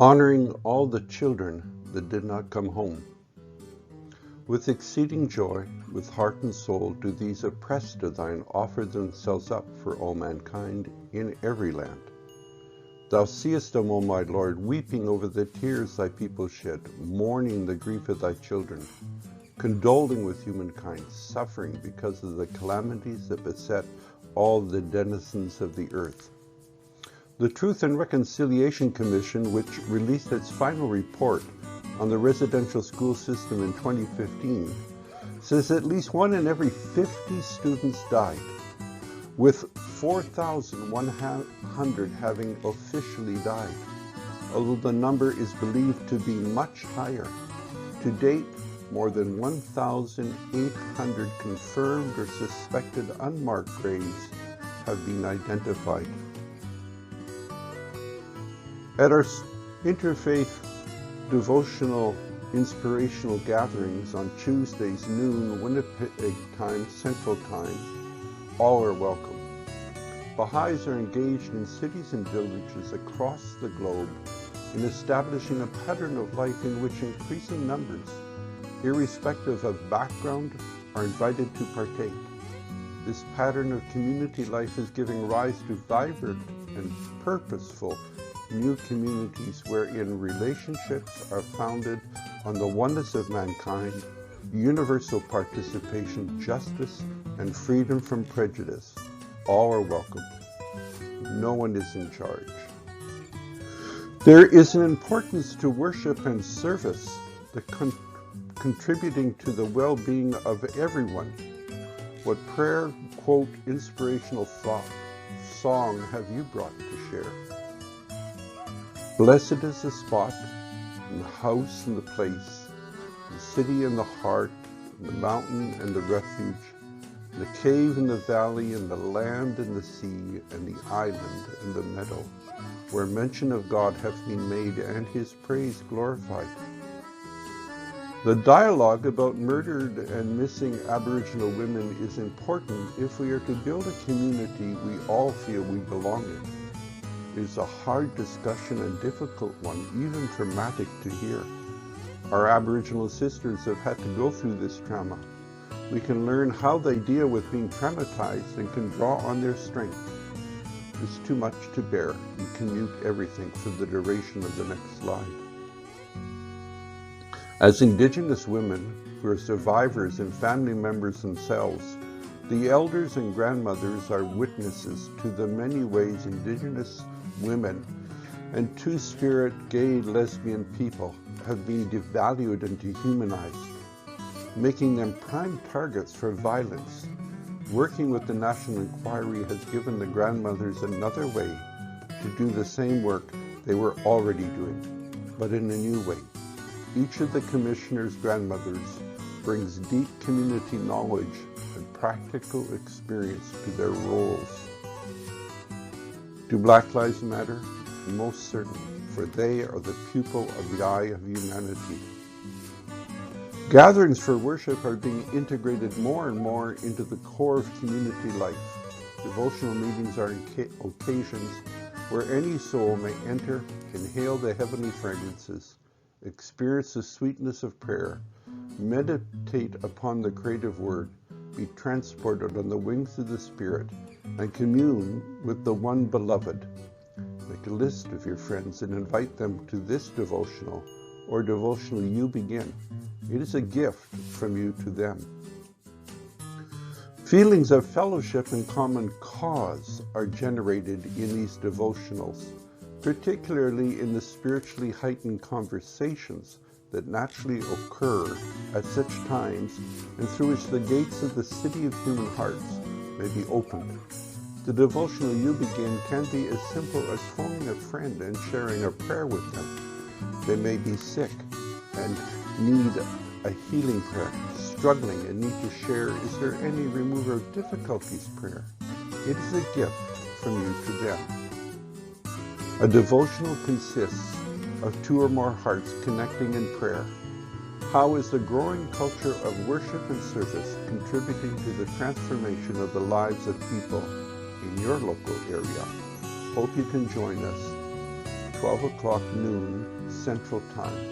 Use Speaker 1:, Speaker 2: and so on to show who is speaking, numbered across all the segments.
Speaker 1: honoring all the children that did not come home. With exceeding joy, with heart and soul, do these oppressed of thine offer themselves up for all mankind in every land. Thou seest them, O my Lord, weeping over the tears thy people shed, mourning the grief of thy children, condoling with humankind, suffering because of the calamities that beset all the denizens of the earth. The Truth and Reconciliation Commission, which released its final report on the residential school system in 2015, says at least 1 in every 50 students died, with 4,100 having officially died, although the number is believed to be much higher. To date, more than 1,800 confirmed or suspected unmarked graves have been identified. At our Interfaith devotional inspirational gatherings on Tuesdays noon Winnipeg time, Central Time, all are welcome. Baha'is are engaged in cities and villages across the globe in establishing a pattern of life in which increasing numbers, irrespective of background, are invited to partake. This pattern of community life is giving rise to vibrant and purposeful new communities wherein relationships are founded on the oneness of mankind, universal participation, justice, and freedom from prejudice. All are welcome. No one is in charge. There is an importance to worship and service, the contributing to the well-being of everyone. What prayer, quote, inspirational thought, song have you brought to share? Blessed is the spot, and the house and the place, the city and the heart, and the mountain and the refuge, the cave and the valley, and the land and the sea, and the island and the meadow, where mention of God hath been made, and his praise glorified. The dialogue about murdered and missing Aboriginal women is important if we are to build a community we all feel we belong in. It is a hard discussion and difficult one, even traumatic to hear. Our Aboriginal sisters have had to go through this trauma. We can learn how they deal with being traumatized and can draw on their strength. It's too much to bear. You can mute everything for the duration of the next slide. As Indigenous women who are survivors and family members themselves, the elders and grandmothers are witnesses to the many ways Indigenous women and two-spirit gay lesbian people have been devalued and dehumanized, making them prime targets for violence. Working with the National Inquiry has given the grandmothers another way to do the same work they were already doing, but in a new way. Each of the commissioners' grandmothers brings deep community knowledge and practical experience to their roles. Do Black Lives Matter? Most certainly, for they are the pupil of the eye of humanity. Gatherings for worship are being integrated more and more into the core of community life. Devotional meetings are occasions where any soul may enter, inhale the heavenly fragrances, experience the sweetness of prayer, meditate upon the creative word, be transported on the wings of the Spirit, and commune with the one beloved. Make a list of your friends and invite them to this devotional or devotional you begin. It is a gift from you to them. Feelings of fellowship and common cause are generated in these devotionals, particularly in the spiritually heightened conversations that naturally occur at such times and through which the gates of the city of human hearts may be opened. The devotional you begin can be as simple as phoning a friend and sharing a prayer with them. They may be sick and need a healing prayer, struggling and need to share, is there any remover of difficulties prayer? It is a gift from you to them. A devotional consists of 2 or more hearts connecting in prayer. How is the growing culture of worship and service contributing to the transformation of the lives of people in your local area? Hope you can join us. 12 o'clock noon Central Time,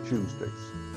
Speaker 1: Tuesdays.